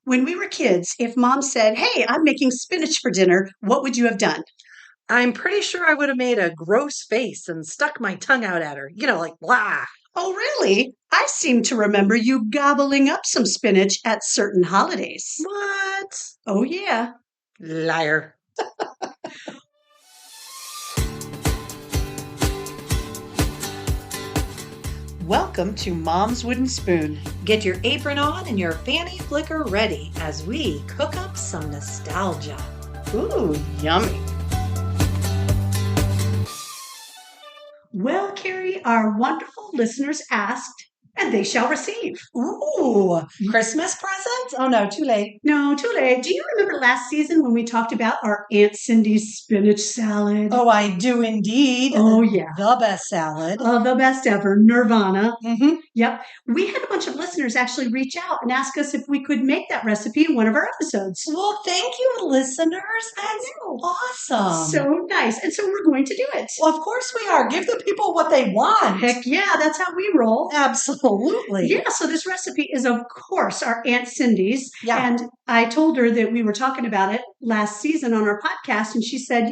When we were kids, if mom said, "Hey, I'm making spinach for dinner," what would you have done? I'm pretty sure I would have made a gross face and stuck my tongue out at her. Like, blah. Oh, really? I seem to remember you gobbling up some spinach at certain holidays. What? Oh, yeah. Liar. Welcome to Mom's Wooden Spoon. Get your apron on and your fanny flicker ready as we cook up some nostalgia. Ooh, yummy. Well, Carrie, our wonderful listeners asked, and they shall receive. Ooh, Christmas presents? Oh no, too late. No, too late. Do you remember last season when we talked about our Aunt Cindy's spinach salad? Oh, I do indeed. Oh, yeah. The best salad. The best ever, Nirvana. Mm-hmm. Yep. We had a bunch of listeners actually reach out and ask us if we could make that recipe in one of our episodes. Well, thank you, listeners. That's awesome. So nice. And so we're going to do it. Well, of course we are. Give the people what they want. Heck yeah, that's how we roll. Absolutely. Yeah, so this recipe is, of course, our Aunt Cindy's. Yeah. And I told her that we were talking about it last season on our podcast, and she said,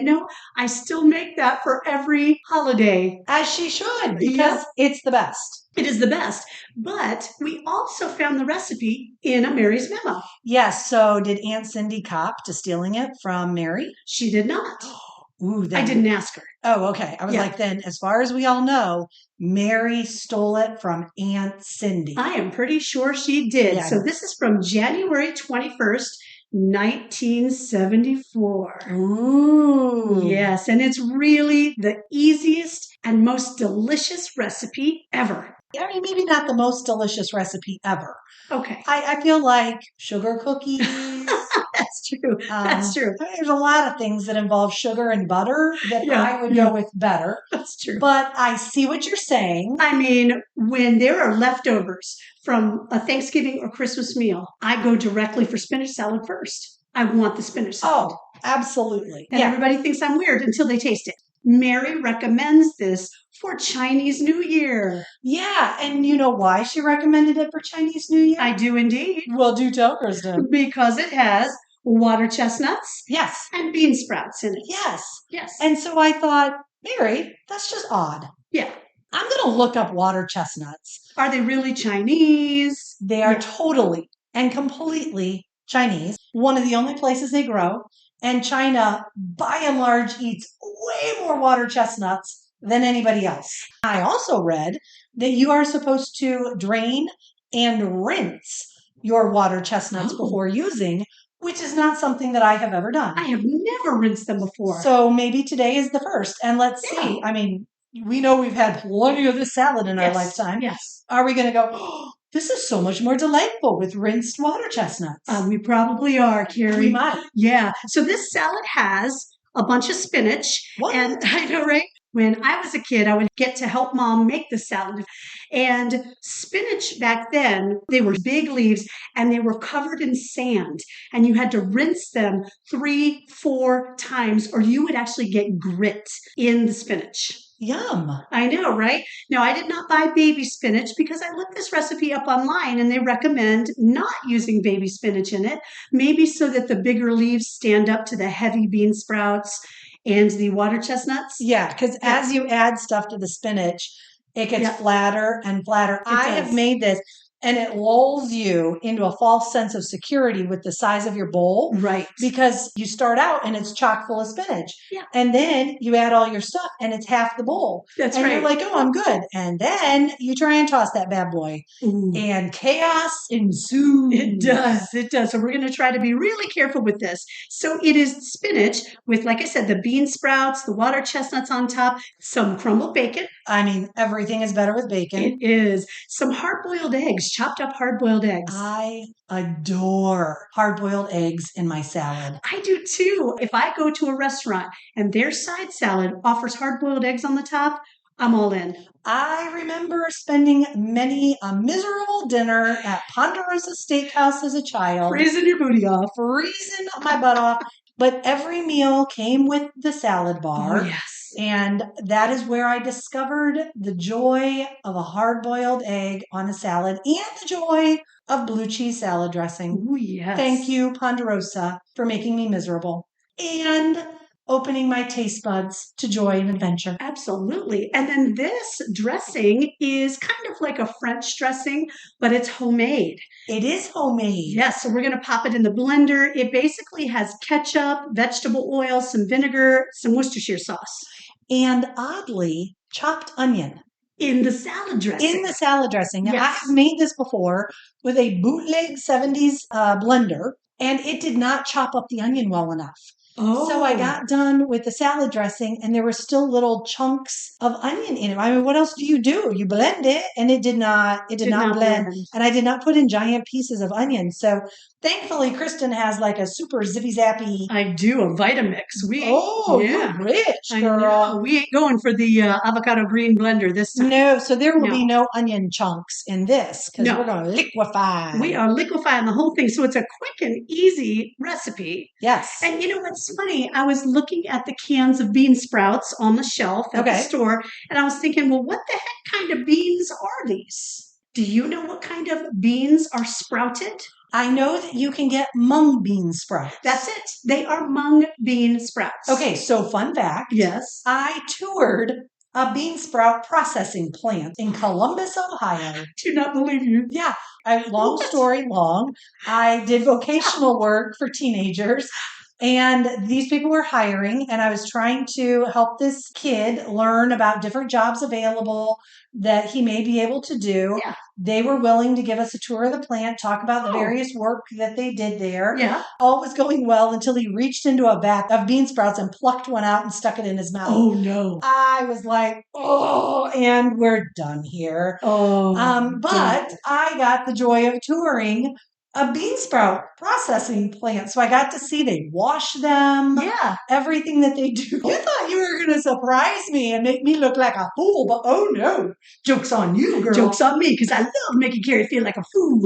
I still make that for every holiday. As she should, because Yep. it's the best. It is the best. But we also found the recipe in a Mary's memo. Yes, so did Aunt Cindy cop to stealing it from Mary? She did not. Ooh, I didn't ask her. Oh, okay. I was Yeah. like, then, as far as we all know, Mary stole it from Aunt Cindy. I am pretty sure she did. Yeah. So this is from January 21st, 1974. Ooh. Yes, and it's really the easiest and most delicious recipe ever. I mean, maybe not the most delicious recipe ever. Okay. I feel like sugar cookies. That's true. That's true. There's a lot of things that involve sugar and butter that Yeah, I would go with better. That's true. But I see what you're saying. I mean, when there are leftovers from a Thanksgiving or Christmas meal, I go directly for spinach salad first. I want the spinach salad. Oh, absolutely. And everybody thinks I'm weird until they taste it. Mary recommends this for Chinese New Year. Yeah, and you know why she recommended it for Chinese New Year? I do indeed. Well, do tell, Kristen. Because it has water chestnuts Yes. and bean sprouts in it. Yes. Yes. And so I thought, Mary, that's just odd. Yeah. I'm going to look up water chestnuts. Are they really Chinese? They are Yeah. totally and completely Chinese. One of the only places they grow. And China, by and large, eats way more water chestnuts than anybody else. I also read that you are supposed to drain and rinse your water chestnuts before using, which is not something that I have ever done. I have never rinsed them before. So maybe today is the first. And let's see. I mean, we know we've had plenty of this salad in our lifetime. Yes. Are we going to go, oh, this is so much more delightful with rinsed water chestnuts? We probably are, Carrie. We might. Yeah. So this salad has a bunch of spinach. What? And I know, right? When I was a kid, I would get to help mom make the salad. And spinach back then, they were big leaves and they were covered in sand. And you had to rinse them 3-4 times or you would actually get grit in the spinach. Yum. I know, right? Now, I did not buy baby spinach because I looked this recipe up online and they recommend not using baby spinach in it, maybe so that the bigger leaves stand up to the heavy bean sprouts and the water chestnuts. Yeah, because as you add stuff to the spinach, it gets flatter and flatter. I have made this, and it lulls you into a false sense of security with the size of your bowl. Right. Because you start out and it's chock full of spinach. Yeah. And then you add all your stuff and it's half the bowl. That's and right. you're like, oh, I'm good. And then you try and toss that bad boy. Ooh. And chaos ensues. It does. It does. So we're going to try to be really careful with this. So it is spinach with, like I said, the bean sprouts, the water chestnuts on top, some crumbled bacon. I mean, everything is better with bacon. It is. Some hard-boiled eggs, chopped up hard-boiled eggs. I adore hard-boiled eggs in my salad. I do too. If I go to a restaurant and their side salad offers hard-boiled eggs on the top, I'm all in. I remember spending many a miserable dinner at Ponderosa Steakhouse as a child. Freezing your booty off. Freezing my butt off. But every meal came with the salad bar. Oh, yes. And that is where I discovered the joy of a hard-boiled egg on a salad and the joy of blue cheese salad dressing. Ooh, yes. Thank you, Ponderosa, for making me miserable and opening my taste buds to joy and adventure. Absolutely. And then this dressing is kind of like a French dressing, but it's homemade. It is homemade. Yes, so we're going to pop it in the blender. It basically has ketchup, vegetable oil, some vinegar, some Worcestershire sauce. And oddly, chopped onion. In the salad dressing. In the salad dressing. Now, Yes. I've made this before with a bootleg 70s blender, and it did not chop up the onion well enough. Oh. So I got done with the salad dressing and there were still little chunks of onion in it. I mean, what else do? You blend it and it did not blend. And I did not put in giant pieces of onion. So thankfully Kristen has like a super zippy zappy. I do, a Vitamix. You're rich, girl. We ain't going for the avocado green blender this time. No, so there will be no onion chunks in this because we're going to liquefy. We are liquefying the whole thing. So it's a quick and easy recipe. Yes. And you know what's funny? I was looking at the cans of bean sprouts on the shelf at the store, and I was thinking, well, what the heck kind of beans are these? Do you know what kind of beans are sprouted? I know that you can get mung bean sprouts. That's it. They are mung bean sprouts. Okay, so fun fact. Yes. I toured a bean sprout processing plant in Columbus, Ohio. Do not believe you. Yeah. Long story long. I did vocational work for teenagers. And these people were hiring, and I was trying to help this kid learn about different jobs available that he may be able to do. Yeah. They were willing to give us a tour of the plant, talk about the various work that they did there. Yeah. All was going well until he reached into a vat of bean sprouts and plucked one out and stuck it in his mouth. Oh, no. I was like, and we're done here. But I got the joy of touring a bean sprout processing plant. So I got to see they wash them. Yeah. Everything that they do. You thought you were going to surprise me and make me look like a fool, but oh no. Joke's on you, girl. Joke's on me because I love making Carrie feel like a fool.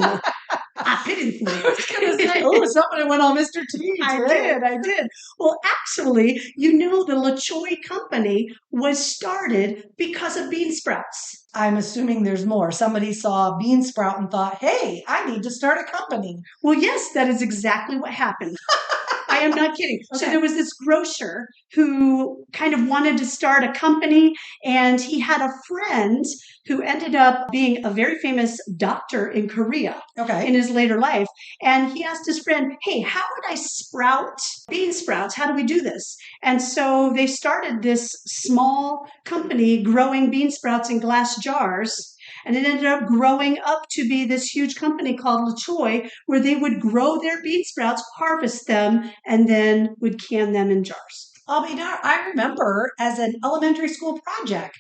I pity for you. I was going to say, somebody went on Mr. T. I did. Well, actually, you know, the LaChoy company was started because of bean sprouts. I'm assuming there's more. Somebody saw a bean sprout and thought, hey, I need to start a company. Well, yes, that is exactly what happened. I am not kidding. Okay. So there was this grocer who kind of wanted to start a company, and he had a friend who ended up being a very famous doctor in Korea in his later life. And he asked his friend, hey, how would I sprout bean sprouts? How do we do this? And so they started this small company growing bean sprouts in glass jars. And it ended up growing up to be this huge company called LaChoy, where they would grow their bean sprouts, harvest them, and then would can them in jars. I'll be darned. I remember as an elementary school project,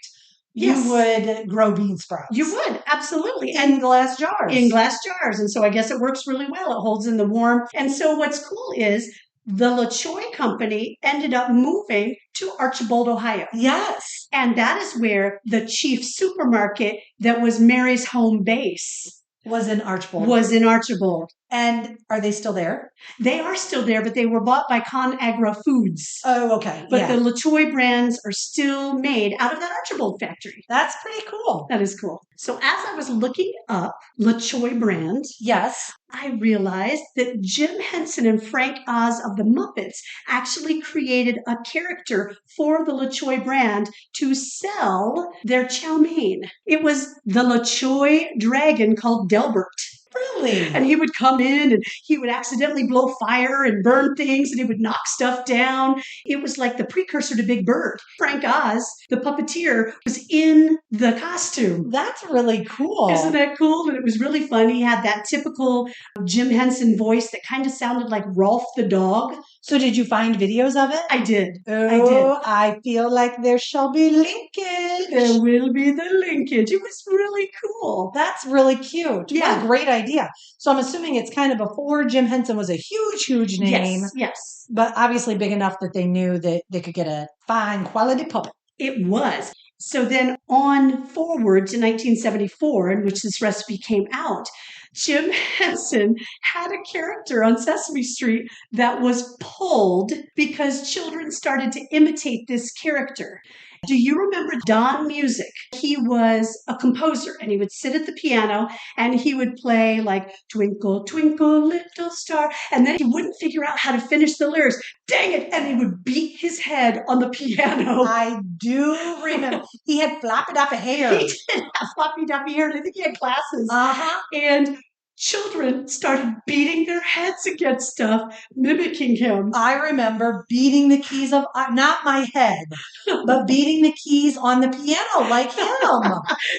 you would grow bean sprouts. You would, absolutely. In glass jars. In glass jars. And so I guess it works really well. It holds in the warm. And so what's cool is the LaChoy company ended up moving to Archibald, Ohio. Yes. And that is where the chief supermarket that was Mary's home base was in Archibald. And are they still there? They are still there, but they were bought by ConAgra Foods. Oh, okay. But the LaChoy brands are still made out of that Archibald factory. That's pretty cool. That is cool. So as I was looking up LaChoy brand, I realized that Jim Henson and Frank Oz of the Muppets actually created a character for the LaChoy brand to sell their chow mein. It was the LaChoy Dragon called Delbert. Really? And he would come in and he would accidentally blow fire and burn things and he would knock stuff down. It was like the precursor to Big Bird. Frank Oz, the puppeteer, was in the costume. That's really cool. Isn't that cool? And it was really fun. He had that typical Jim Henson voice that kind of sounded like Rolf the dog. So did you find videos of it? I did. I feel like there shall be linkage. There will be the linkage. It was really cool. That's really cute. Yeah. What a great idea. So I'm assuming it's kind of before Jim Henson was a huge, huge name. Yes. But obviously big enough that they knew that they could get a fine quality puppet. It was. So then on forward to 1974, in which this recipe came out, Jim Henson had a character on Sesame Street that was pulled because children started to imitate this character. Do you remember Don Music? He was a composer and he would sit at the piano and he would play like Twinkle, Twinkle, Little Star. And then he wouldn't figure out how to finish the lyrics. Dang it. And he would beat his head on the piano. I do remember. He had floppy doppy hair. He did have floppy doppy hair and I think he had glasses. Uh-huh. And children started beating their heads against stuff, mimicking him. I remember beating the keys of, not my head, but beating the keys on the piano like him.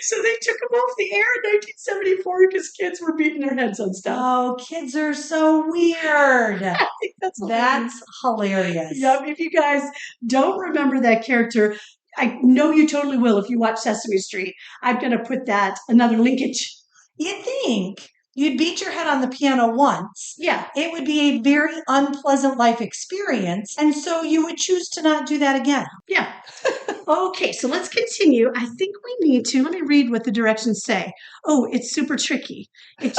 So they took him off the air in 1974 because kids were beating their heads on stuff. Oh, kids are so weird. I think That's hilarious. Yep. If you guys don't remember that character, I know you totally will if you watch Sesame Street. I'm going to put that, another linkage. You'd think you'd beat your head on the piano once. Yeah. It would be a very unpleasant life experience. And so you would choose to not do that again. Yeah. Okay, so let's continue. I think we need to, let me read what the directions say. Oh, it's super tricky. It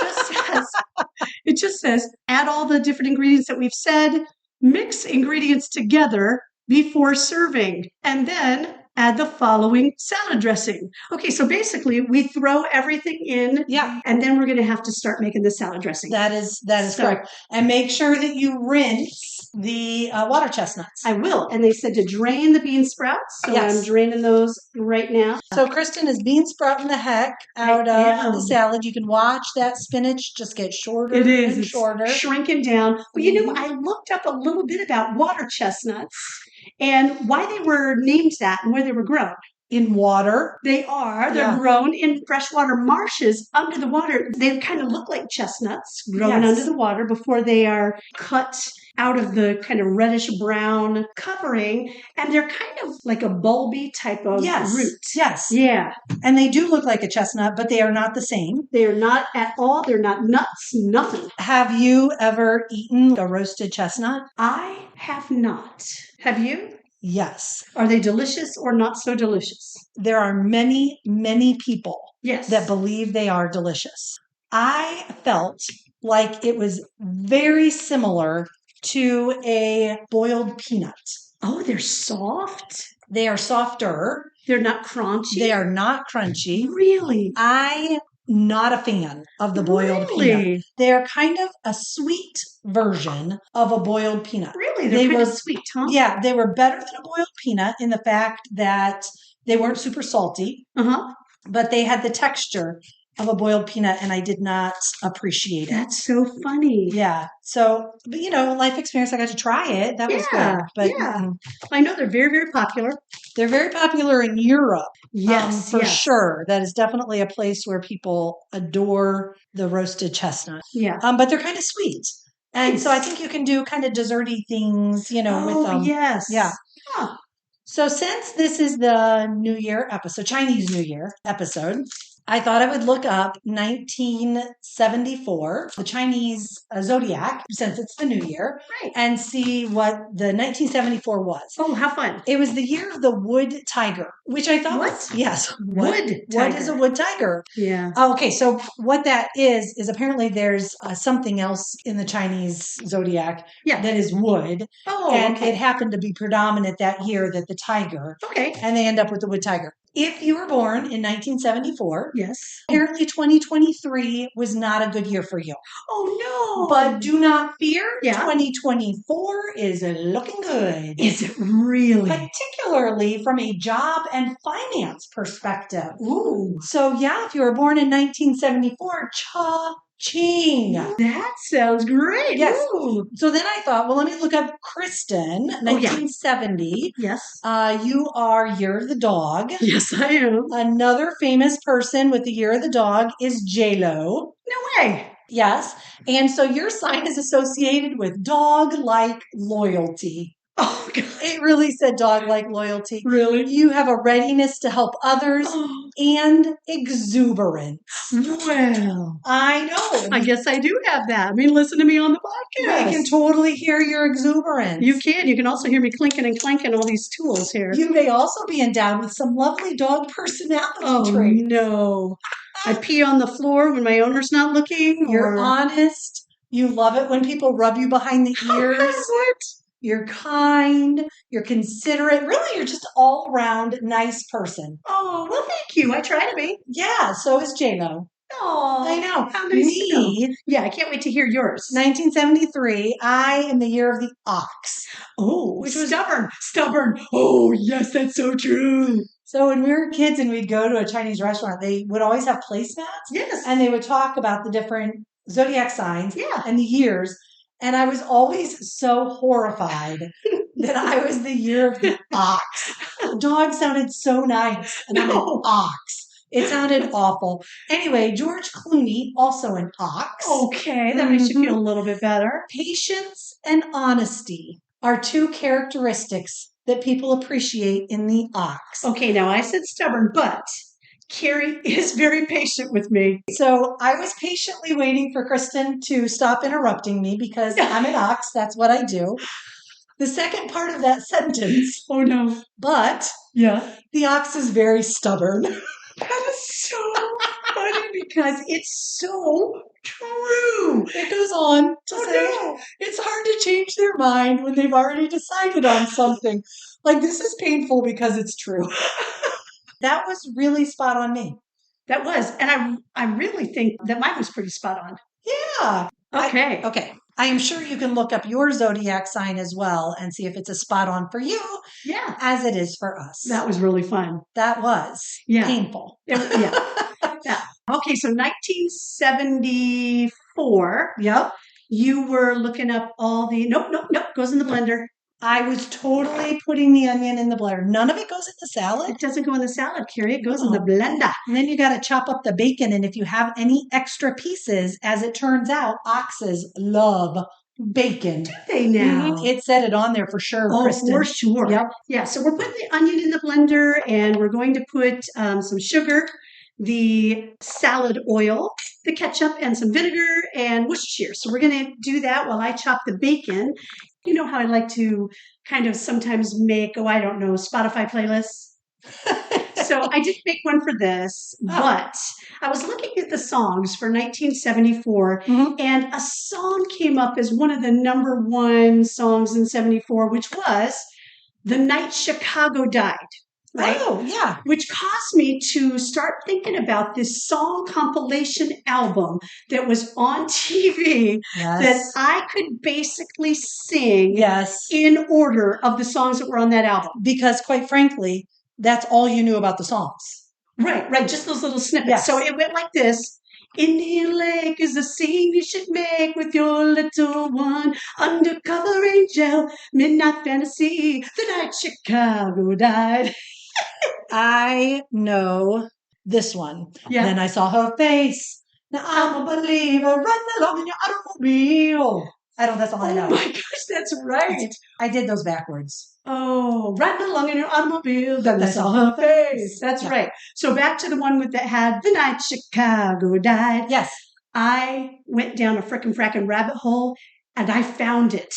just says, add all the different ingredients that we've said, mix ingredients together before serving, and then add the following salad dressing. Okay, so basically we throw everything in, Yeah. and then we're going to have to start making the salad dressing. That is correct. And make sure that you rinse the water chestnuts. I will. And they said to drain the bean sprouts, so Yes. I'm draining those right now. So Kristen is bean sprouting the heck out of the salad. You can watch that spinach just get shorter and shorter. It's shrinking down. Well, you know, I looked up a little bit about water chestnuts and why they were named that and where they were grown. In water. They are. They're Yeah. grown in freshwater marshes under the water. They kind of look like chestnuts growing Yes. under the water before they are cut out of the kind of reddish brown covering. And they're kind of like a bulby type of root. Yes. Yeah. And they do look like a chestnut, but they are not the same. They are not at all. They're not nuts, nothing. Have you ever eaten a roasted chestnut? I have not. Have you? Yes. Are they delicious or not so delicious? There are many, many people Yes. that believe they are delicious. I felt like it was very similar to a boiled peanut. Oh, they're soft? They are softer. They're not crunchy? They are not crunchy. Really? I'm not a fan of the boiled peanut. They're kind of a sweet version of a boiled peanut. Really? They're kind of sweet, huh? Yeah, they were better than a boiled peanut in the fact that they weren't super salty, but they had the texture of a boiled peanut, and I did not appreciate it. That's so funny. Yeah. So, but you know, life experience, I got to try it. That was good. But I know they're very, very popular. They're very popular in Europe. Yes. For sure. That is definitely a place where people adore the roasted chestnut. Yeah. But they're kind of sweet. And so I think you can do kind of desserty things, you know, with them. Yes. Yeah. Huh. So since this is the New Year episode, Chinese New Year episode, I thought I would look up 1974, the Chinese zodiac, since it's the new year, and see what the 1974 was. Oh, how fun. It was the year of the wood tiger, which I thought was, yes. Wood tiger. What is a wood tiger? Yeah. Okay, so what that is apparently there's something else in the Chinese zodiac that is wood. Oh, and it happened to be predominant that year that the tiger. Okay. And they end up with the wood tiger. If you were born in 1974, yes, apparently 2023 was not a good year for you. Oh, no. But do not fear. Yeah. 2024 is looking good. Is it really? Particularly from a job and finance perspective. Ooh. So, yeah, if you were born in 1974, cha-ching. That sounds great. Yes. Ooh. So then I thought, well, let me look up Kristen, 1970. Yes. You are Year of the Dog. Yes, I am. Another famous person with the Year of the Dog is J-Lo. No way. Yes. And so your sign is associated with dog-like loyalty. Oh, God. It really said dog-like loyalty. Really? You have a readiness to help others and exuberance. Well, I know. I guess I do have that. I mean, listen to me on the They can totally hear your exuberance. You can. You can also hear me clinking and clanking all these tools here. You may also be endowed with some lovely dog personality Oh, traits. no. I pee on the floor when my owner's not looking. You're honest. You love it when people rub you behind the ears. What? You're kind. You're considerate. Really, you're just all around nice person. Oh, well, thank you. I try to be. Yeah, so is J-Lo. Oh, I know. How nice to know. Me, Yeah, I can't wait to hear yours. 1973, I am the year of the ox. Oh, Which was stubborn. Stubborn. Oh, yes, that's so true. So when we were kids and we'd go to a Chinese restaurant, they would always have placemats. Yes. And they would talk about the different zodiac signs Yeah. and the years. And I was always so horrified that I was the year of the ox. Dog sounded so nice. And I'm an ox. It sounded awful. Anyway, George Clooney, also an ox. Okay, that makes you feel a little bit better. Patience and honesty are two characteristics that people appreciate in the ox. Okay, now I said stubborn, but Carrie is very patient with me. So I was patiently waiting for Kristen to stop interrupting me because I'm an ox. That's what I do. The second part of that sentence. Oh, no. But Yeah. the ox is very stubborn. That is so funny because it's so true. It goes on to say it's hard to change their mind when they've already decided on something. Like, this is painful because it's true. That was really spot on me. That was. And I really think that mine was pretty spot on. Yeah. Okay. Okay. I am sure you can look up your zodiac sign as well and see if it's a spot on for you. Yeah. As it is for us. That was really fun. That was painful. Yeah. Okay, so 1974. Yep. You were looking up all the... Nope, goes in the blender. I was totally putting the onion in the blender. None of it goes in the salad? It doesn't go in the salad, Carrie. It goes in the blender. And then you got to chop up the bacon. And if you have any extra pieces, as it turns out, oxes love bacon. Do they now? It said it on there for sure, Kristen. For sure. Yep. Yeah, so we're putting the onion in the blender, and we're going to put some sugar, the salad oil, the ketchup, and some vinegar and Worcestershire. So we're going to do that while I chop the bacon. You know how I like to kind of sometimes make, Spotify playlists? So I did make one for this, but I was looking at the songs for 1974, and a song came up as one of the number one songs in 74, which was The Night Chicago Died. Right? Oh, yeah. Which caused me to start thinking about this song compilation album that was on TV that I could basically sing in order of the songs that were on that album. Because quite frankly, that's all you knew about the songs. Right. Just those little snippets. Yes. So it went like this. Indian Lake is the scene you should make with your little one. Undercover angel, midnight fantasy, the night Chicago died. I know this one. Yeah. Then I saw her face. Now I'm a believer. Run along in your automobile. That's all I know. Oh my gosh, that's right. I did those backwards. Oh, riding along in your automobile. Then I saw her face. That's right. So back to the one that had The Night Chicago Died. Yes. I went down a frickin' rabbit hole and I found it.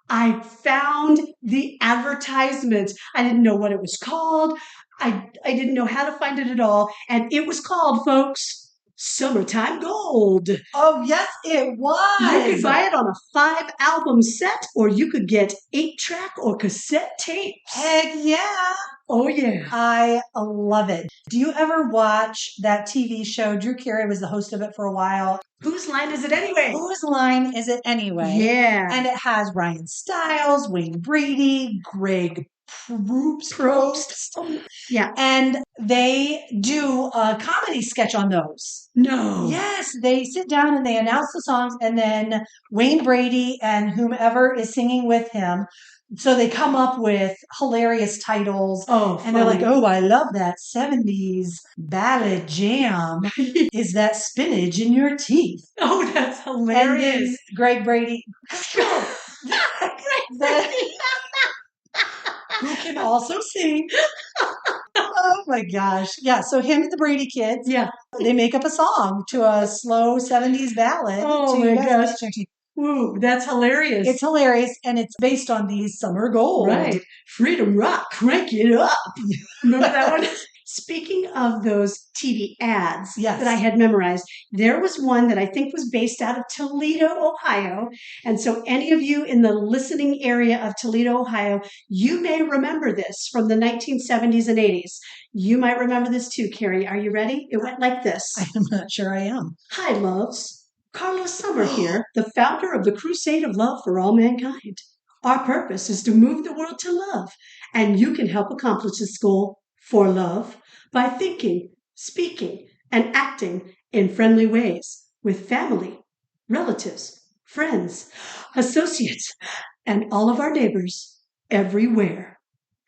I found the advertisement. I didn't know what it was called. I didn't know how to find it at all. And it was called, folks, Summertime Gold. Oh, yes, it was. You could buy it on a 5-album set, or you could get 8-track or cassette tapes. Heck yeah. Oh, yeah. I love it. Do you ever watch that TV show? Drew Carey was the host of it for a while. Whose Line Is It Anyway? Whose Line Is It Anyway? Yeah. And it has Ryan Stiles, Wayne Brady, Greg Probst. Yeah. And they do a comedy sketch on those. No. Yes. They sit down and they announce the songs, and then Wayne Brady and whomever is singing with him. So they come up with hilarious titles. Oh, and they're like, oh, I love that 70s ballad jam. Is that spinach in your teeth? Oh, that's hilarious. And then Greg Brady. Who can also sing. Oh my gosh. Yeah. So him and the Brady kids. Yeah. They make up a song to a slow 70s ballad. Oh my gosh. Ooh, that's hilarious. It's hilarious, and it's based on these Summer Gold. Right. Freedom Rock, crank it up. Remember that one? Speaking of those TV ads Yes. that I had memorized, there was one that I think was based out of Toledo, Ohio. And so any of you in the listening area of Toledo, Ohio, you may remember this from the 1970s and 80s. You might remember this too, Carrie. Are you ready? It went like this. I'm not sure I am. Hi, loves. Carlos Summer here, the founder of the Crusade of Love for All Mankind. Our purpose is to move the world to love, and you can help accomplish this goal for love by thinking, speaking, and acting in friendly ways with family, relatives, friends, associates, and all of our neighbors everywhere.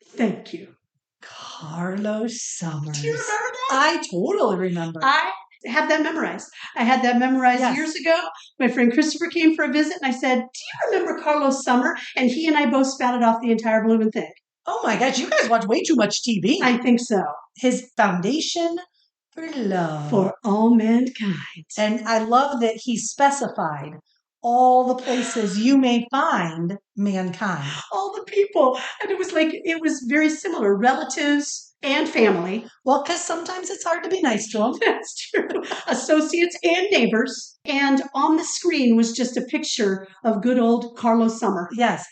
Thank you. Carlos Summers. Do you remember that? I totally remember. I have that memorized. I had that memorized Yes. years ago. My friend Christopher came for a visit, and I said, do you remember Carlos Summer? And he and I both spouted off the entire blooming thing. Oh my gosh, you guys watch way too much TV. I think so. His foundation for love. For all mankind. And I love that he specified all the places you may find mankind. All the people. And it was very similar. Relatives and family. Well, because sometimes it's hard to be nice to them. That's true. Associates and neighbors. And on the screen was just a picture of good old Carlos Summer. Yes.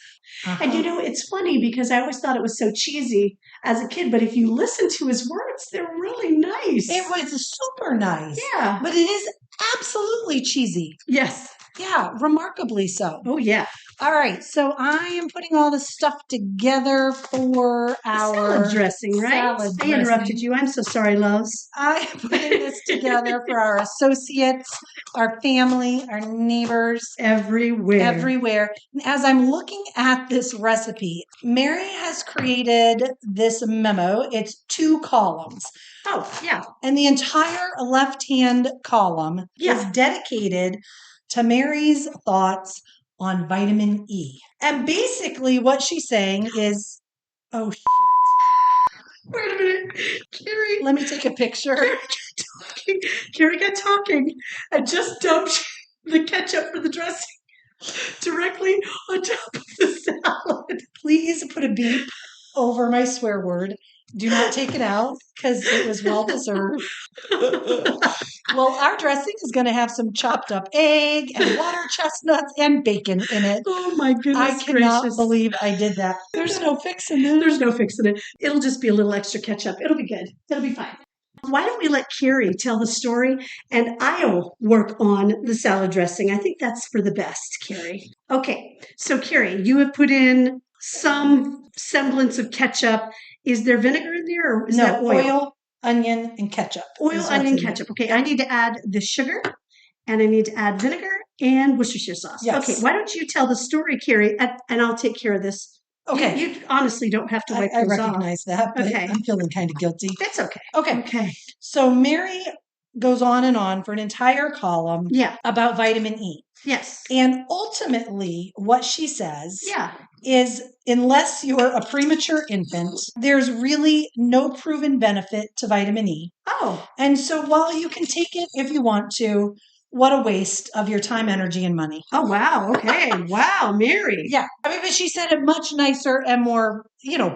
And it's funny because I always thought it was so cheesy as a kid, but if you listen to his words, they're really nice. It was super nice. Yeah. But it is absolutely cheesy. Yes. Yeah, remarkably so. Oh, yeah. All right, so I am putting all the stuff together for our salad dressing, right? Salad I interrupted you. I'm so sorry, loves. I am putting this together for our associates, our family, our neighbors. Everywhere. And as I'm looking at this recipe, Mary has created this memo. It's 2 columns. Oh, yeah. And the entire left-hand column is dedicated to Mary's thoughts on vitamin E. And basically what she's saying is, oh, shit. Wait a minute. Carrie. Let me take a picture. Carrie got talking. I just dumped the ketchup for the dressing directly on top of the salad. Please put a beep over my swear word. Do not take it out because it was well deserved. Well, our dressing is going to have some chopped up egg and water chestnuts and bacon in it. Oh my goodness I cannot gracious. believe I did that. There's no fixing it. There's no fixing it. It'll just be a little extra ketchup. It'll be good. It'll be fine. Why don't we let Carrie tell the story and I'll work on the salad dressing. I think that's for the best, Carrie. Okay, so Carrie, you have put in some semblance of ketchup. Is there vinegar in there or is that oil, onion, and ketchup. Oil, onion, ketchup. Okay, I need to add the sugar and I need to add vinegar and Worcestershire sauce. Yes. Okay, why don't you tell the story, Carrie, and I'll take care of this. Okay. You honestly don't have to wipe I those recognize that, but Okay. I'm feeling kind of guilty. That's okay. Okay. So Mary goes on and on for an entire column about vitamin E. Yes. And ultimately, what she says Yeah. is unless you're a premature infant, there's really no proven benefit to vitamin E. Oh. And so while you can take it if you want to, what a waste of your time, energy, and money. Oh, wow. Okay. Wow, Mary. Yeah. I mean, but she said it much nicer and more,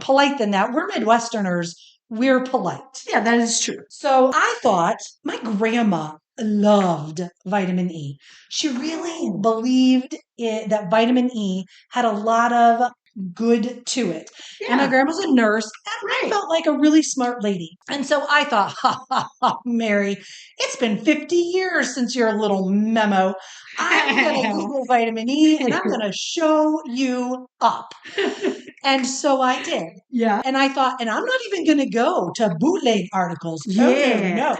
polite than that. We're Midwesterners. We're polite. Yeah, that is true. So I thought my grandma loved vitamin E. She really believed that vitamin E had a lot of good to it. Yeah. And my grandma's a nurse, and I felt like a really smart lady. And so I thought, Mary, it's been 50 years since your little memo. I'm going to Google vitamin E, and I'm going to show you up. And so I did. Yeah. And I thought, and I'm not even going to go to bootleg articles. Yeah. No.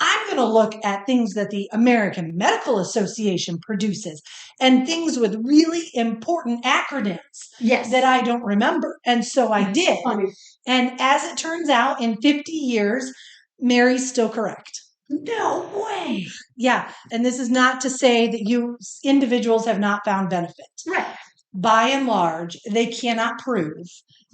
I'm going to look at things that the American Medical Association produces and things with really important acronyms that I don't remember. And so I did. Funny. And as it turns out, in 50 years, Mary's still correct. No way. Yeah. And this is not to say that you individuals have not found benefit. Right. by and large, they cannot prove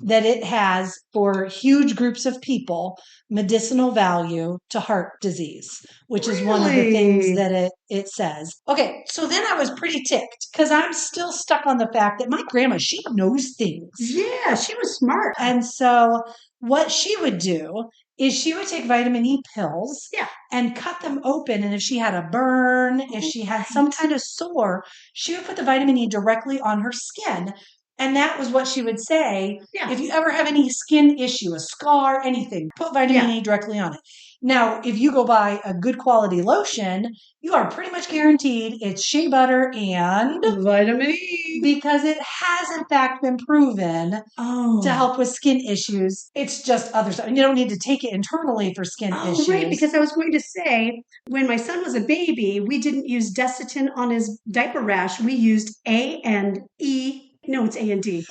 that it has, for huge groups of people, medicinal value to heart disease, which is one of the things Really? that it says. Okay, so then I was pretty ticked because I'm still stuck on the fact that my grandma, she knows things. Yeah, she was smart. And so what she would do is she would take vitamin E pills Yeah. and cut them open. And if she had a burn, if she had some kind of sore, she would put the vitamin E directly on her skin. And that was what she would say. Yeah. If you ever have any skin issue, a scar, anything, put vitamin Yeah. E directly on it. Now, if you go buy a good quality lotion, you are pretty much guaranteed it's shea butter and Vitamin E. because it has in fact been proven Oh. to help with skin issues. It's just other stuff. And you don't need to take it internally for skin issues. Right, because I was going to say, when my son was a baby, we didn't use Desitin on his diaper rash. We used A and E. No, it's A and D.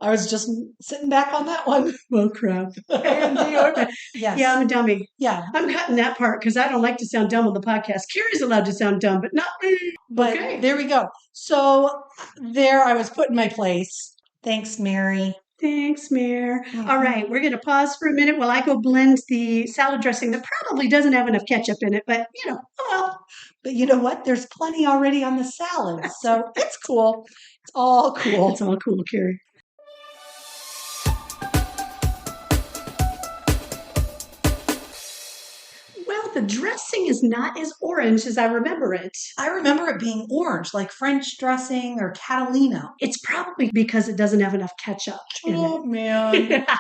I was just sitting back on that one. Well, crap. A and D. Okay. Yes. Yeah, I'm a dummy. Yeah. I'm cutting that part because I don't like to sound dumb on the podcast. Carrie's allowed to sound dumb, but not me. But Okay. there we go. So there I was put in my place. Thanks, Mary. Thanks, Mayor. All right, we're going to pause for a minute while I go blend the salad dressing that probably doesn't have enough ketchup in it, but oh well. But you know what? There's plenty already on the salad, so it's cool. It's all cool. It's all cool, Carrie. Well, the dressing is not as orange as I remember it. I remember it being orange, like French dressing or Catalina. It's probably because it doesn't have enough ketchup in Oh, man.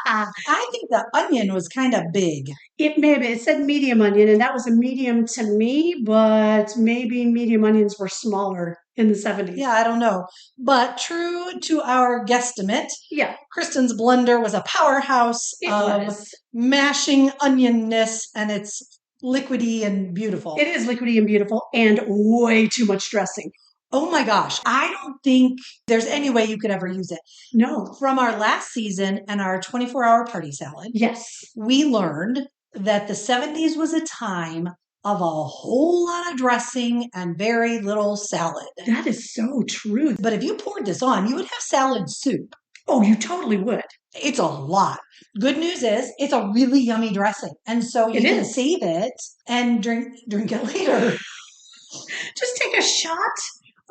I think the onion was kind of big. It may have been. It said medium onion, and that was a medium to me, but maybe medium onions were smaller in the 70s. Yeah, I don't know. But true to our guesstimate, Yeah, Kristen's blender was a powerhouse it of was. mashing onionness, and it's liquidy and beautiful. It is liquidy and beautiful and way too much dressing. Oh my gosh. I don't think there's any way you could ever use it. No. From our last season and our 24-hour party salad, Yes. we learned that the 70s was a time of a whole lot of dressing and very little salad. That is so true. But if you poured this on, you would have salad soup. Oh, you totally would. It's a lot. Good news is it's a really yummy dressing. And so you can save it and drink it later. Just take a shot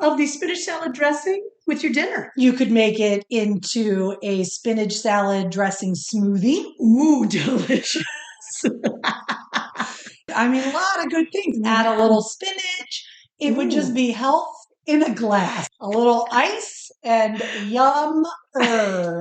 of the spinach salad dressing with your dinner. You could make it into a spinach salad dressing smoothie. Ooh, delicious. I mean, a lot of good things. Add a little spinach. It would just be health in a glass. A little ice and yum.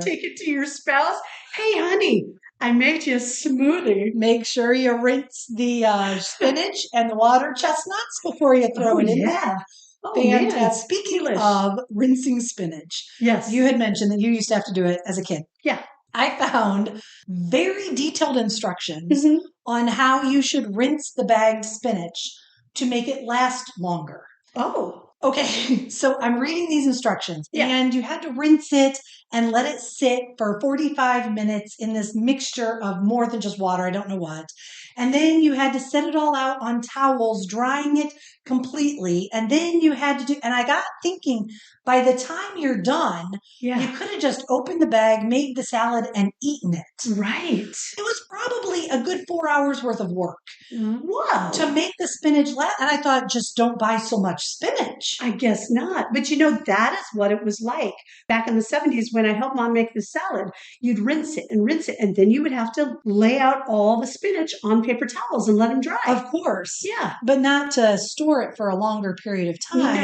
Take it to your spouse. Hey, honey, I made you a smoothie. Make sure you rinse the spinach and the water chestnuts before you throw it in there. Oh, Fantastic. man. Speaking of rinsing spinach, yes, you had mentioned that you used to have to do it as a kid. Yeah. I found very detailed instructions on how you should rinse the bagged spinach to make it last longer. Oh. Okay, so I'm reading these instructions, and you had to rinse it and let it sit for 45 minutes in this mixture of more than just water, I don't know what. And then you had to set it all out on towels, drying it completely. And then you had to do, and I got thinking, by the time you're done, you could have just opened the bag, made the salad, and eaten it. Right. It was probably a good 4 hours worth of work. Wow. To make the spinach last. And I thought, just don't buy so much spinach. I guess not. But that is what it was like back in the 70s when I helped Mom make the salad. You'd rinse it, and then you would have to lay out all the spinach on paper towels and let them dry. Of course. Yeah. But not to store it for a longer period of time.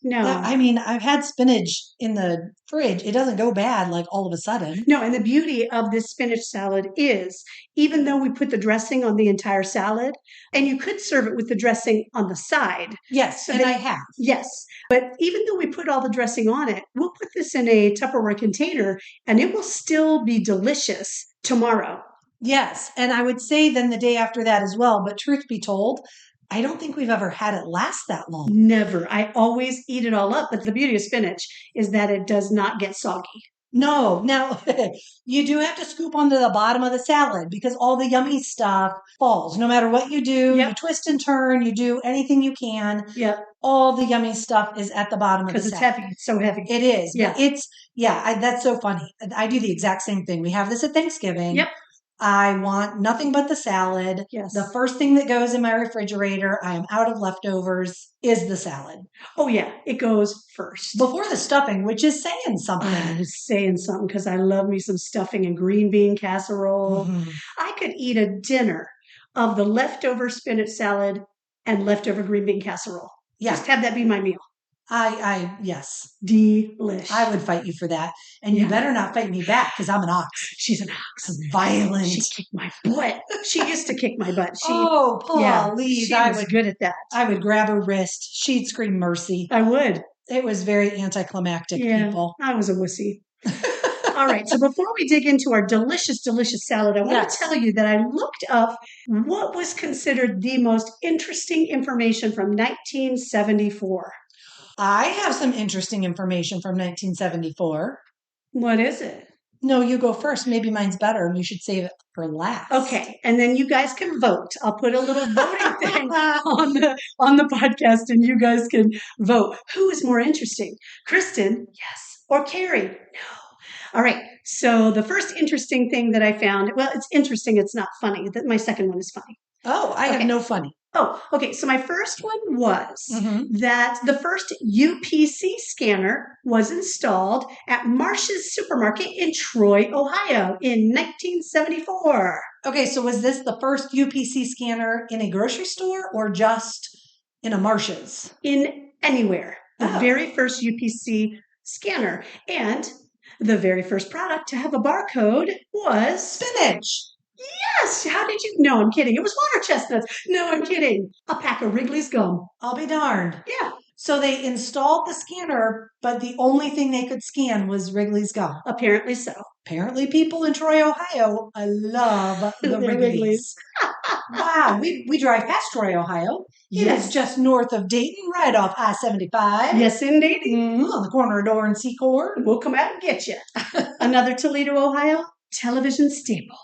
No. I mean, I've had spinach in the fridge. It doesn't go bad like all of a sudden. No, and the beauty of this spinach salad is, even though we put the dressing on the entire salad, and you could serve it with the dressing on the side. Yes, and I have. Yes. But even though we put all the dressing on it, we'll put this in a Tupperware container, and it will still be delicious tomorrow. Yes, and I would say then the day after that as well. But truth be told, I don't think we've ever had it last that long. Never. I always eat it all up. But the beauty of spinach is that it does not get soggy. No, now you do have to scoop onto the bottom of the salad because all the yummy stuff falls. No matter what you do, Yep. you twist and turn, you do anything you can. Yep. All the yummy stuff is at the bottom of the Because it's salad. heavy. It's so heavy. It is. Yeah. But that's so funny. I do the exact same thing. We have this at Thanksgiving. Yep. I want nothing but the salad. Yes. The first thing that goes in my refrigerator, I am out of leftovers, is the salad. Oh, yeah. It goes first. Before the stuffing, which is saying something. I was saying something because I love me some stuffing and green bean casserole. Mhm. I could eat a dinner of the leftover spinach salad and leftover green bean casserole. Yeah. Just have that be my meal. Yes. Delish. I would fight you for that. And Yeah. you better not fight me back because I'm an ox. She's an ox. I'm violent. She kicked my butt. She used to kick my butt. Please. She was good at that. I would grab her wrist. She'd scream mercy. I would. It was very anticlimactic, people. I was a wussy. All right. So before we dig into our delicious, delicious salad, I want to tell you that I looked up what was considered the most interesting information from 1974. I have some interesting information from 1974. What is it? No, you go first. Maybe mine's better and you should save it for last. Okay. And then you guys can vote. I'll put a little voting thing on the podcast and you guys can vote. Who is more interesting? Kristen? Yes. Or Carrie? No. All right. So the first interesting thing that I found, well, it's interesting. It's not funny. My second one is funny. Oh, I have no funny. Oh, okay. So my first one was that the first UPC scanner was installed at Marsh's Supermarket in Troy, Ohio in 1974. Okay, so was this the first UPC scanner in a grocery store or just in a Marsh's? In anywhere. The very first UPC scanner. And the very first product to have a barcode was spinach. Yes. How did you? No, I'm kidding. It was water chestnuts. No, I'm kidding. A pack of Wrigley's gum. I'll be darned. Yeah. So they installed the scanner, but the only thing they could scan was Wrigley's gum. Apparently so. Apparently people in Troy, Ohio, love the Wrigley's. Wow. We drive past Troy, Ohio. Yes. It is just north of Dayton, right off I-75. Yes, indeed. On the corner of Door and Secor. We'll come out and get you. Another Toledo, Ohio television staple.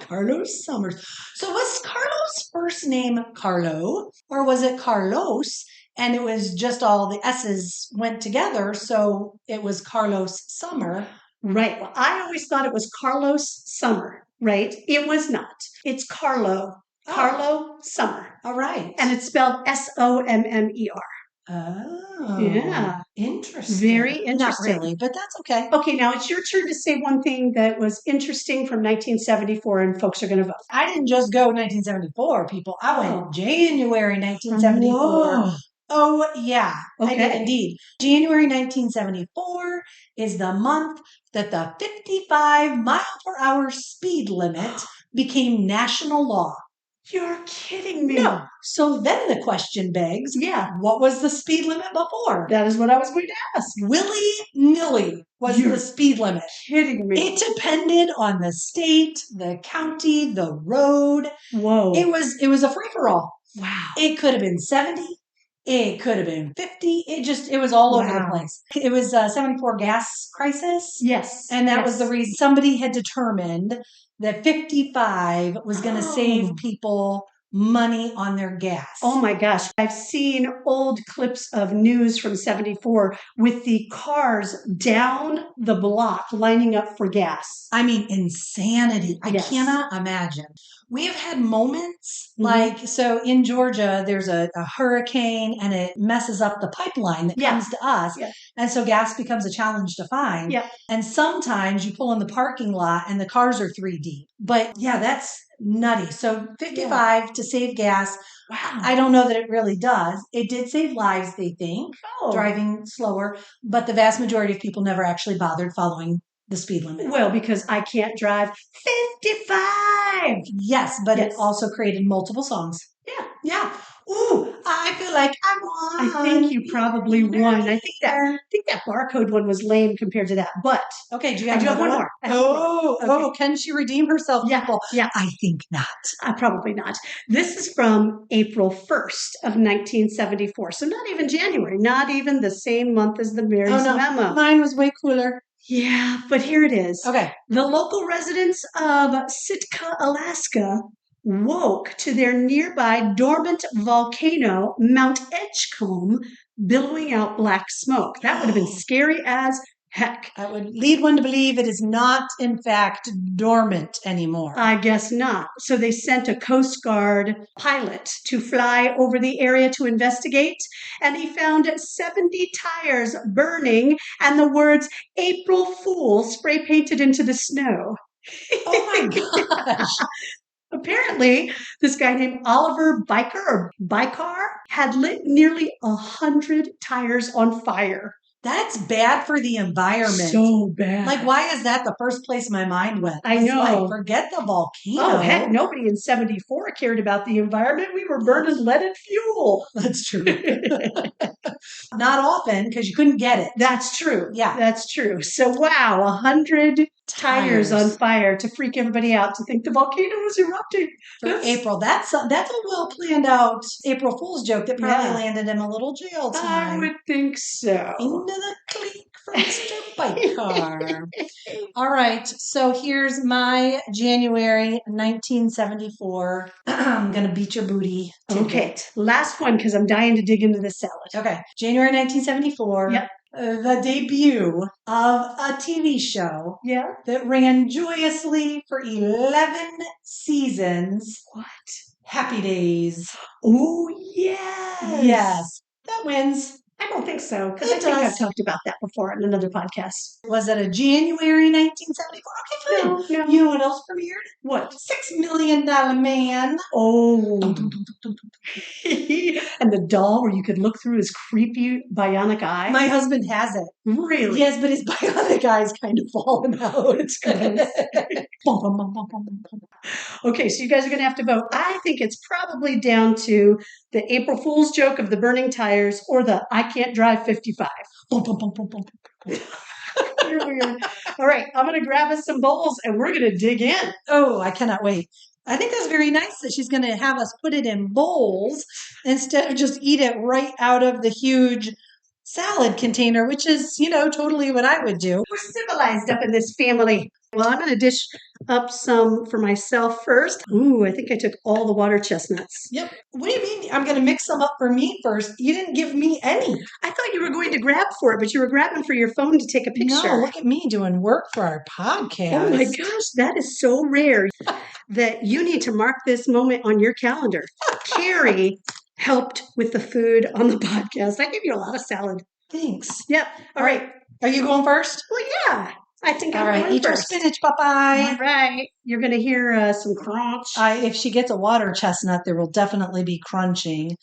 Carlos Summers. So was Carlos' first name Carlo, or was it Carlos? And it was just all the S's went together, so it was Carlos Summer. Right. Well, I always thought it was Carlos Summer, right? It was not. It's Carlo. Carlo Summer. All right. And it's spelled Sommer. Oh. Yeah. Interesting. Very interesting. Not really, but that's okay. Okay, now it's your turn to say one thing that was interesting from 1974, and folks are going to vote. I didn't just go 1974, people. I went January 1974. Whoa. Oh, yeah. Okay. I did indeed. January 1974 is the month that the 55 mile per hour speed limit became national law. You're kidding me. No. So then the question begs, what was the speed limit before? That is what I was going to ask. Willy-nilly was the speed limit. Kidding me. It depended on the state, the county, the road. Whoa. It was a free-for-all. Wow. It could have been 70. It could have been 50. It was all over the place. It was a 74 gas crisis. Yes. And that was the reason somebody had determined that 55 was going to save people money on their gas. Oh my gosh. I've seen old clips of news from 74 with the cars down the block lining up for gas. I mean, insanity. I cannot imagine. We have had moments so in Georgia, there's a hurricane and it messes up the pipeline that comes to us. Yeah. And so gas becomes a challenge to find. Yeah. And sometimes you pull in the parking lot and the cars are 3 deep. But that's nutty. So 55 to save gas. Wow. I don't know that it really does. It did save lives, they think, driving slower. But the vast majority of people never actually bothered following the speed limit. Well, because I can't drive 55. Yes, but it also created multiple songs. Yeah. Yeah. Ooh, I feel like I won. I think you probably won. I think that barcode one was lame compared to that. But okay, do you have one more? Oh, can she redeem herself? Yeah, people? Yeah. I think not. Probably not. This is from April 1st of 1974. So not even January, not even the same month as the Mary's memo. Mine was way cooler. Yeah, but here it is. Okay. The local residents of Sitka, Alaska, woke to their nearby dormant volcano, Mount Edgecombe, billowing out black smoke. That would have been scary as heck. I would lead one to believe it is not, in fact, dormant anymore. I guess not. So they sent a Coast Guard pilot to fly over the area to investigate, and he found 70 tires burning and the words April Fool spray painted into the snow. Oh my gosh. Apparently, this guy named Oliver Bicar had lit nearly 100 tires on fire. That's bad for the environment. So bad. Like, why is that the first place my mind went? I know. Like, forget the volcano. Oh, heck, nobody in 74 cared about the environment. We were burning leaded fuel. That's true. Not often, because you couldn't get it. That's true. Yeah. That's true. So, wow, 100 tires on fire to freak everybody out, to think the volcano was erupting. For April. That's a well planned out April Fool's joke that probably landed him a little jail time. I would think so. Into the clink from Mr. Bike Car. All right. So here's my January 1974. I'm going to beat your booty. Okay. Last one, because I'm dying to dig into this salad. Okay. January 1974. Yep. The debut of a TV show that ran joyously for 11 seasons. What? Happy Days. Oh, yes. Yes. That wins. I don't think so, because I think I've talked about that before in another podcast. Was it a January 1974? Okay, fine. No. You know what else premiered? What? $6 Million Man. Oh. And the doll where you could look through his creepy bionic eye. My husband has it. Really? Yes, but his bionic eye's kind of fallen out. Okay, so you guys are going to have to vote. I think it's probably down to the April Fool's joke of the burning tires or the I can't drive 55. You're weird. All right, I'm going to grab us some bowls and we're going to dig in. Oh, I cannot wait. I think that's very nice that she's going to have us put it in bowls instead of just eat it right out of the huge salad container, which is, totally what I would do. We're civilized up in this family. Well, I'm going to dish up some for myself first. Ooh, I think I took all the water chestnuts. Yep. What do you mean? I'm going to mix them up for me first. You didn't give me any. I thought you were going to grab for it, but you were grabbing for your phone to take a picture. No, look at me doing work for our podcast. Oh my gosh, that is so rare that you need to mark this moment on your calendar. Carrie helped with the food on the podcast. I gave you a lot of salad. Thanks. Yep. All right. Are you going first? Well, yeah. I think I'm going eat first. Eat your spinach, Popeye. All right. You're going to hear some crunch. If she gets a water chestnut, there will definitely be crunching.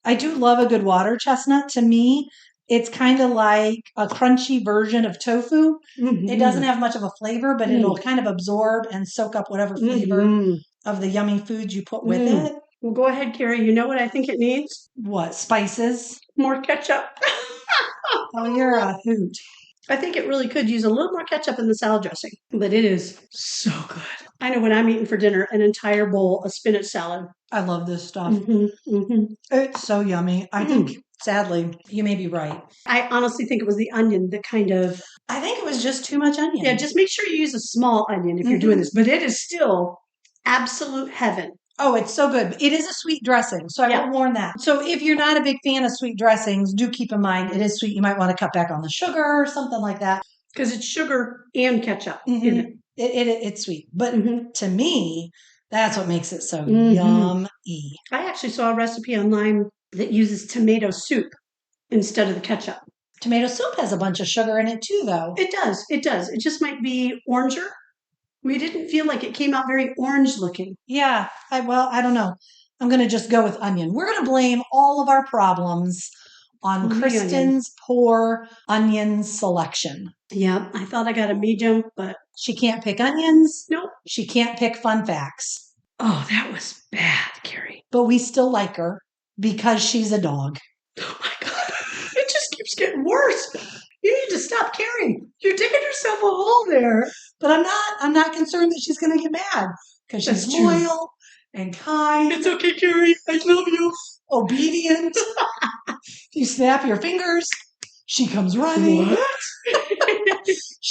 I do love a good water chestnut. To me, it's kind of like a crunchy version of tofu. Mm-hmm. It doesn't have much of a flavor, but it'll kind of absorb and soak up whatever flavor of the yummy food you put with it. Well, go ahead, Carrie. You know what I think it needs? What? Spices? More ketchup. Oh, you're a hoot. I think it really could use a little more ketchup in the salad dressing, but it is so good. I know when I'm eating for dinner, an entire bowl of spinach salad. I love this stuff. It's so yummy. I think, sadly, you may be right. I honestly think it was the onion that kind of... I think it was just too much onion. Yeah, just make sure you use a small onion if you're doing this, but it is still absolute heaven. Oh, it's so good. It is a sweet dressing, so I will warn that. So if you're not a big fan of sweet dressings, do keep in mind it is sweet. You might want to cut back on the sugar or something like that. Because it's sugar and ketchup in it. It's sweet. But to me, that's what makes it so yummy. I actually saw a recipe online that uses tomato soup instead of the ketchup. Tomato soup has a bunch of sugar in it too, though. It does. It does. It just might be oranger. We didn't feel like it came out very orange looking. Yeah. I don't know. I'm going to just go with onion. We're going to blame all of our problems on Kristen's poor onion selection. Yeah. I thought I got a medium, but... She can't pick onions. Nope. She can't pick fun facts. Oh, that was bad, Carrie. But we still like her because she's a dog. Oh my God. It just keeps getting worse. You need to stop, Carrie. You're digging yourself a hole there. But I'm not concerned that she's going to get mad because she's loyal and kind. It's okay, Carrie. I love you. Obedient. You snap your fingers. She comes running. What?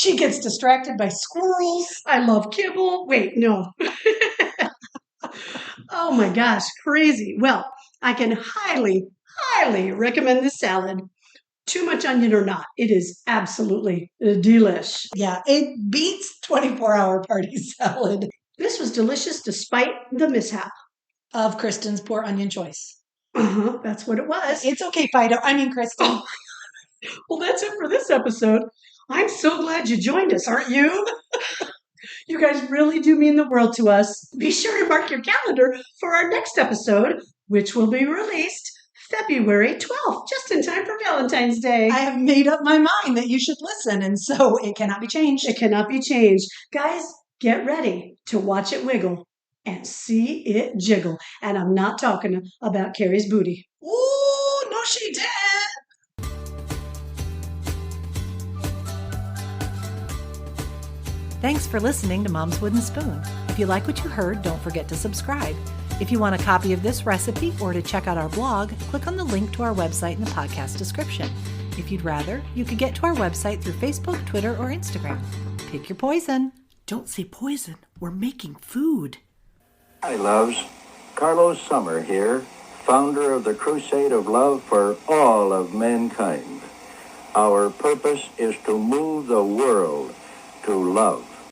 She gets distracted by squirrels. I love kibble. Wait, no. Oh my gosh, crazy. Well, I can highly, highly recommend this salad. Too much onion or not, it is absolutely delish. Yeah, it beats 24-hour party salad This was delicious despite the mishap. of Kristen's poor onion choice. That's what it was. It's okay, Fido. I mean, Kristen. Oh, well, that's it for this episode. I'm so glad you joined us, aren't you? You guys really do mean the world to us. Be sure to mark your calendar for our next episode, which will be released February 12th, just in time for Valentine's Day. I have made up my mind that you should listen, and so it cannot be changed. It cannot be changed. Guys, get ready to watch it wiggle and see it jiggle. And I'm not talking about Carrie's booty. Ooh, no, she did. Thanks for listening to Mom's Wooden Spoon. If you like what you heard, don't forget to subscribe. If you want a copy of this recipe or to check out our blog, click on the link to our website in the podcast description. If you'd rather, you could get to our website through Facebook, Twitter, or Instagram. Pick your poison. Don't say poison. We're making food. Hi, loves. Carlos Summer here, founder of the Crusade of Love for all of mankind. Our purpose is to move the world to love.